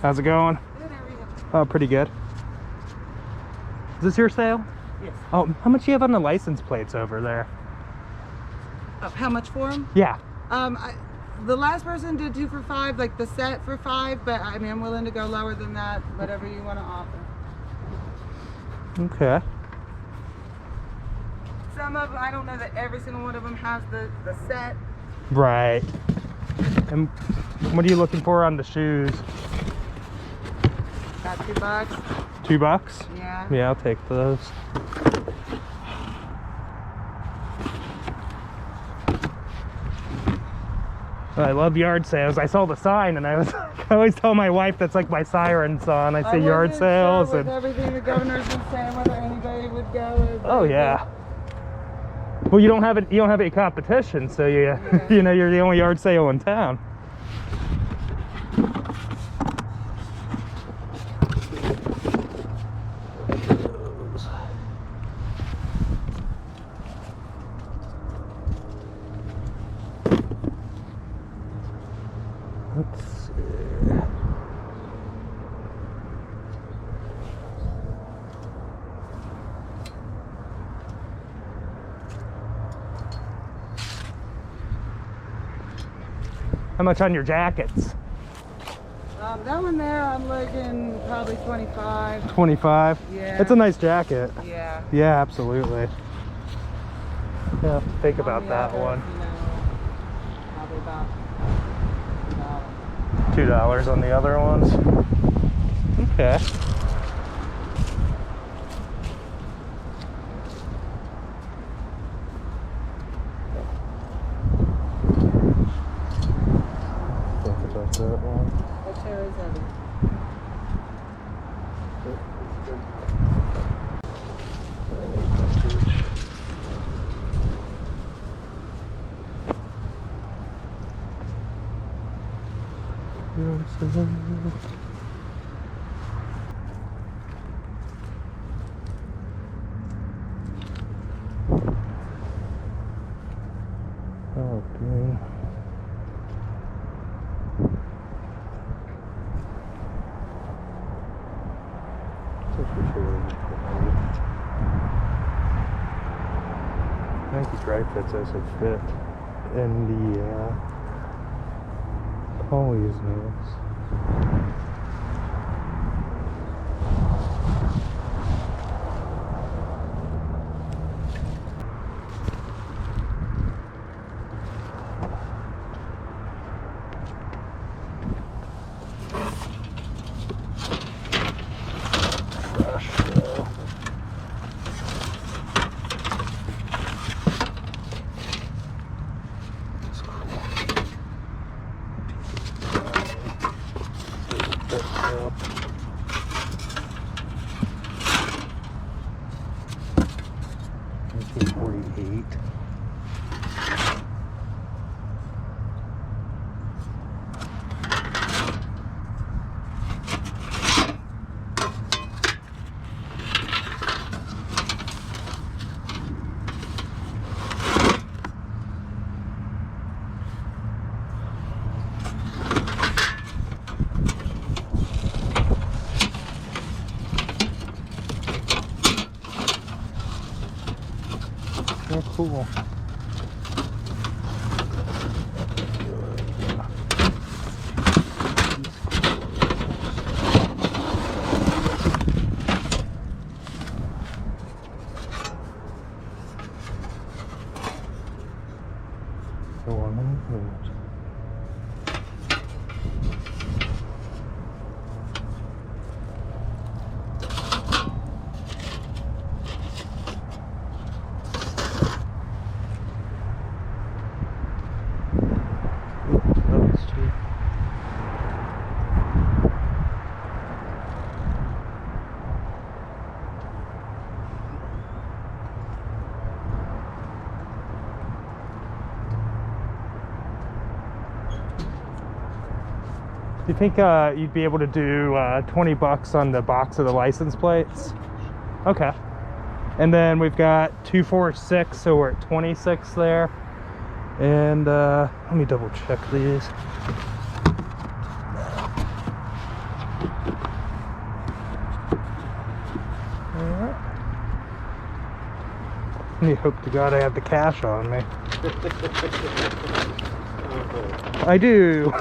How's it going? Good, how are you? Oh, pretty good. Is this your sale? Yes. Oh, how much do you have on the license plates over there? How much for them? Yeah. The last person did 2 for $5, like the set for $5, but I mean, I'm willing to go lower than that, whatever you want to offer. Okay. Some of them, I don't know that every single one of them has the set. Right. And what are you looking for on the shoes? Got $2. $2? Yeah. Yeah, I'll take those. I love yard sales. I saw the sign and I always tell my wife that's like my siren song. I say yard sales with and everything the governor's been saying, whether anybody would go. oh yeah. Well, you don't have any competition, so you you know you're the only yard sale in town. Let's see. How much on your jackets? That one there, I'm looking probably 25. 25? Yeah. It's a nice jacket. Yeah. Yeah, absolutely. Yeah, think about On the that others, one. You know, probably about $2 on the other ones. Okay. Think about that one. That chair is heavy. Oh, green. I think these dry fits also fit in the Polly's notes. Oh, cool. So on those. Those two. Do you think you'd be able to do $20 on the box of the license plates? Okay. And then we've got 246, so we're at 26 there. And let me double check these. You hope to God I have the cash on me. I do.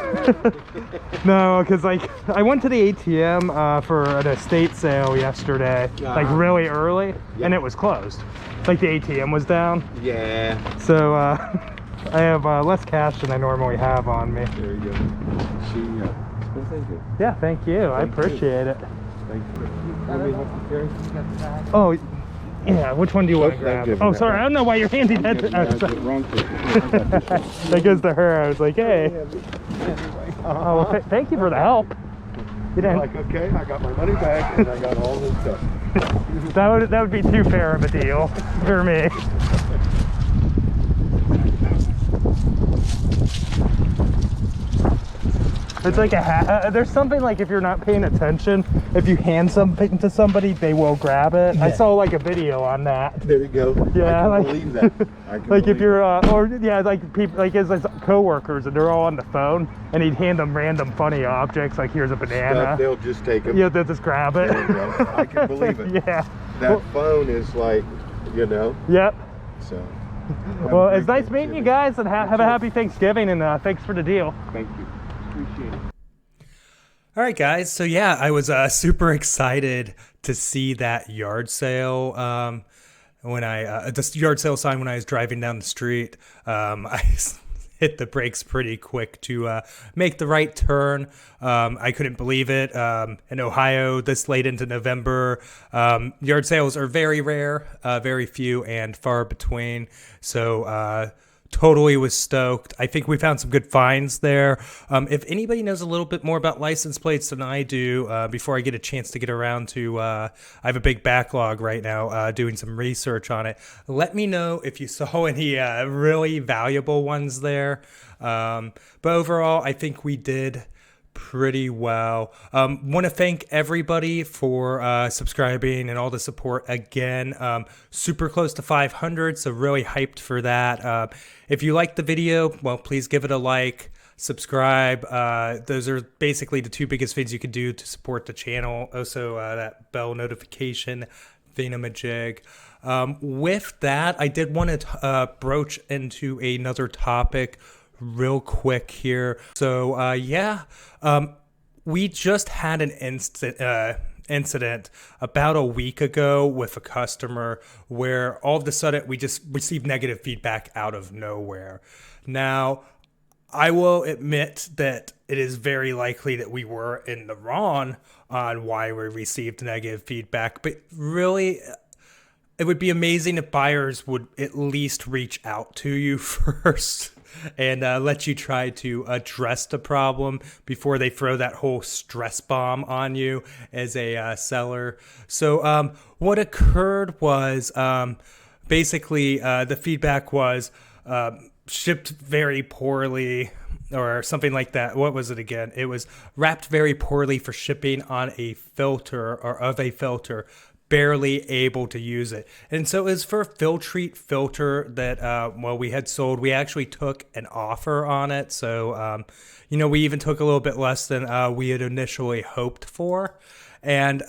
No, because like I went to the ATM for an estate sale yesterday, like really early, and it was closed. Like the ATM was down. Yeah. So I have less cash than I normally have on me. There you go. Well, thank you. Yeah, thank you. I appreciate it. Thank you. Let me help you carry? Oh, yeah. Which one do you want to I'll grab? give Oh, you sorry. that. I don't know why you're handing that to us. That goes to her. I was like, hey. Oh, well, thank you for the help. You didn't. Like, okay, I got my money back and I got all this stuff. That would be too fair of a deal for me. It's like there's something like if you're not paying attention, if you hand something to somebody, they will grab it. Yeah. I saw like a video on that. There you go. Yeah, I can like, believe that. I can like believe if you're, or yeah, like people, like his coworkers, and they're all on the phone, and he'd hand them random funny objects, like here's a banana. stuff, they'll just take them. Yeah, they'll just grab it. There you go. I can believe it. Yeah. That phone is like, you know. Yep. So. Well, it's nice meeting you guys, and have a happy Thanksgiving, and thanks for the deal. Thank you. Appreciate it. All right, guys. So yeah, I was super excited to see that yard sale. When I the yard sale sign when I was driving down the street, I hit the brakes pretty quick to make the right turn. I couldn't believe it. In Ohio, this late into November, yard sales are very rare, very few and far between. So totally was stoked. I think we found some good finds there. If anybody knows a little bit more about license plates than I do, before I get a chance to get around to, I have a big backlog right now doing some research on it. Let me know if you saw any really valuable ones there. But overall, I think we did pretty well. Want to thank everybody for subscribing and all the support again. Super close to 500, so really hyped for that. If you liked the video, well, please give it a like, subscribe. Those are basically the two biggest things you can do to support the channel. Also, that bell notification thingamajig. With that, I did want to broach into another topic real quick here. So we just had an incident about a week ago with a customer where all of a sudden we just received negative feedback out of nowhere. Now, I will admit that it is very likely that we were in the wrong on why we received negative feedback, but really it would be amazing if buyers would at least reach out to you first and let you try to address the problem before they throw that whole stress bomb on you as a seller. So what occurred was basically the feedback was shipped very poorly or something like that. What was it again? It was wrapped very poorly for shipping on a filter or of a filter. Barely able to use it. And so as for Filtrete filter that, we had sold, we actually took an offer on it. So, we even took a little bit less than we had initially hoped for. And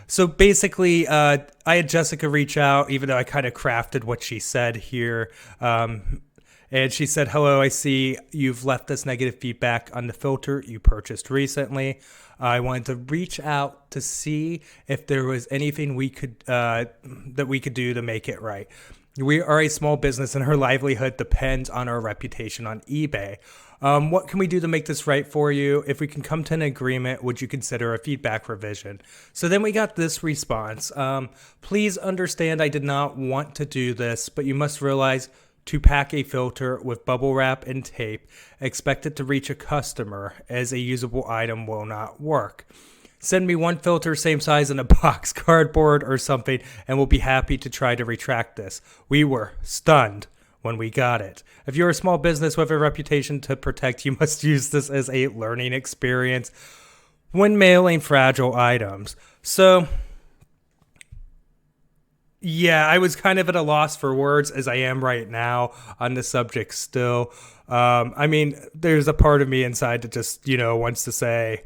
so basically, I had Jessica reach out, even though I kind of crafted what she said here. And she said, hello, I see you've left us negative feedback on the filter you purchased recently. I wanted to reach out to see if there was anything we could that we could do to make it right. We are a small business and our livelihood depends on our reputation on eBay. What can we do to make this right for you? If we can come to an agreement, would you consider a feedback revision? So then we got this response. Please understand I did not want to do this, but you must realize to pack a filter with bubble wrap and tape, expect it to reach a customer as a usable item will not work. Send me one filter same size in a box, cardboard or something, and we'll be happy to try to retract this. We were stunned when we got it. If you're a small business with a reputation to protect, you must use this as a learning experience when mailing fragile items. So yeah, I was kind of at a loss for words as I am right now on the subject still. There's a part of me inside that just, wants to say,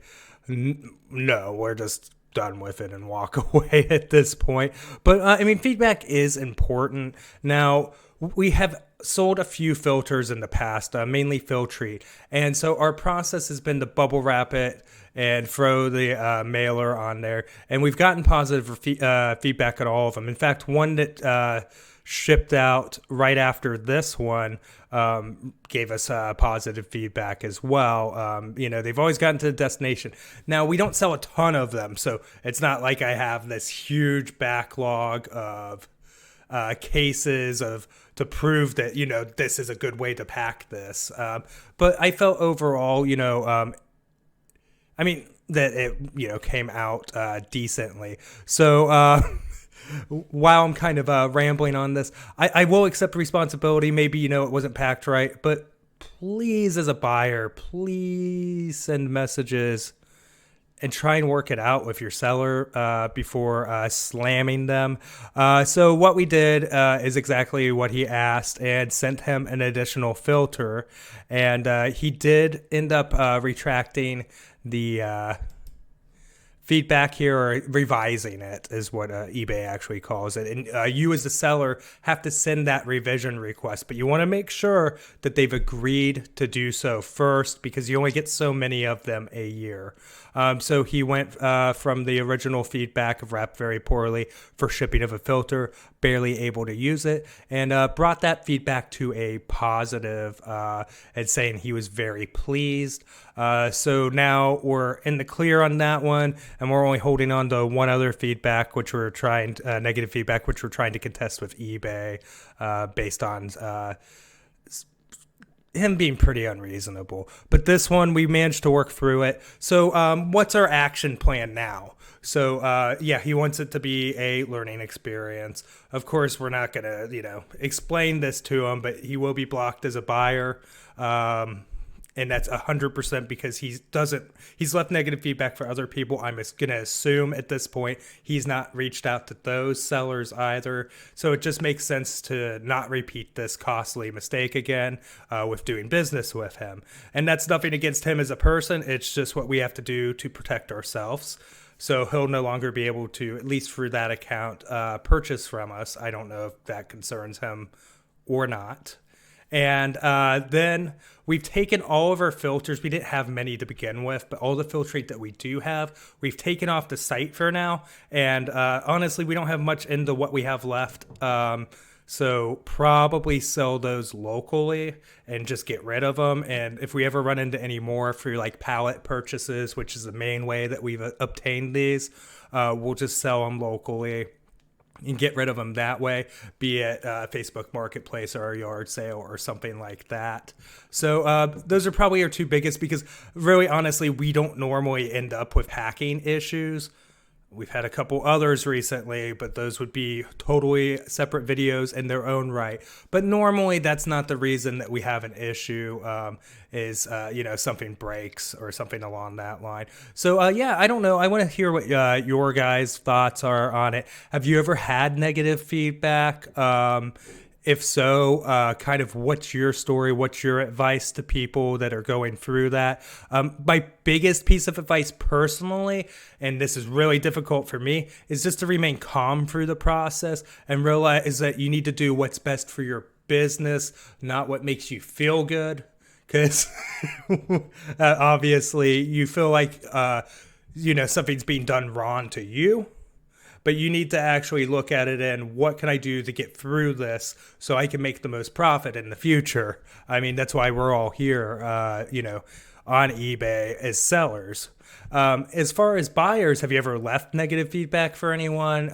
no, we're just done with it and walk away at this point. But I mean, feedback is important. Now, we have sold a few filters in the past, mainly Filtrete. And so our process has been to bubble wrap it and throw the mailer on there. And we've gotten positive feedback at all of them. In fact, one that shipped out right after this one gave us positive feedback as well. You know, they've always gotten to the destination. Now, we don't sell a ton of them, so it's not like I have this huge backlog of cases to prove that, you know, this is a good way to pack this. But I felt overall, you know, I mean, that it, you know, came out decently. So while I'm kind of rambling on this, I will accept responsibility. Maybe, you know, it wasn't packed right, but please, as a buyer, please send messages and try and work it out with your seller before slamming them. So what we did is exactly what he asked, and sent him an additional filter. And he did end up retracting the feedback here, or revising it is what eBay actually calls it. And you as the seller have to send that revision request, but you want to make sure that they've agreed to do so first, because you only get so many of them a year. So he went from the original feedback of wrapped very poorly for shipping of a filter, barely able to use it, and brought that feedback to a positive, and saying he was very pleased. So now we're in the clear on that one, and we're only holding on to one other feedback, which we're trying, negative feedback, which we're trying to contest with eBay, based on him being pretty unreasonable. But this one, we managed to work through it. So what's our action plan now? So yeah, he wants it to be a learning experience. Of course, we're not going to, you know, explain this to him, but he will be blocked as a buyer. And that's 100% because he's left negative feedback for other people. I'm going to assume at this point he's not reached out to those sellers either. So it just makes sense to not repeat this costly mistake again with doing business with him. And that's nothing against him as a person. It's just what we have to do to protect ourselves. So he'll no longer be able to, at least through that account, purchase from us. I don't know if that concerns him or not. And then we've taken all of our filters. We didn't have many to begin with, but all the Filtrete that we do have, we've taken off the site for now. And honestly, we don't have much into what we have left. So probably sell those locally and just get rid of them. And if we ever run into any more through like pallet purchases, which is the main way that we've obtained these, we'll just sell them locally and get rid of them that way, be it Facebook Marketplace or a yard sale or something like that. So those are probably our two biggest, because really, honestly, we don't normally end up with hacking issues. We've had a couple others recently, but those would be totally separate videos in their own right. But normally that's not the reason that we have an issue, is, you know, something breaks or something along that line. So, yeah, I don't know. I want to hear what your guys' thoughts are on it. Have you ever had negative feedback? If so, kind of what's your story? What's your advice to people that are going through that? My biggest piece of advice personally, and this is really difficult for me, is just to remain calm through the process and realize that you need to do what's best for your business, not what makes you feel good. Because obviously you feel like, you know, something's being done wrong to you. But you need to actually look at it and what can I do to get through this so I can make the most profit in the future? I mean, that's why we're all here, you know, on eBay as sellers. As far as buyers, have you ever left negative feedback for anyone?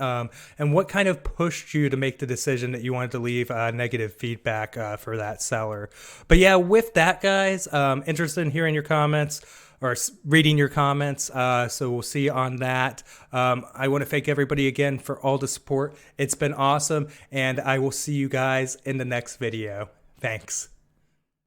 And what kind of pushed you to make the decision that you wanted to leave negative feedback for that seller? But yeah, with that, guys, interested in hearing your comments or reading your comments. So we'll see you on that. I want to thank everybody again for all the support. It's been awesome. And I will see you guys in the next video. Thanks.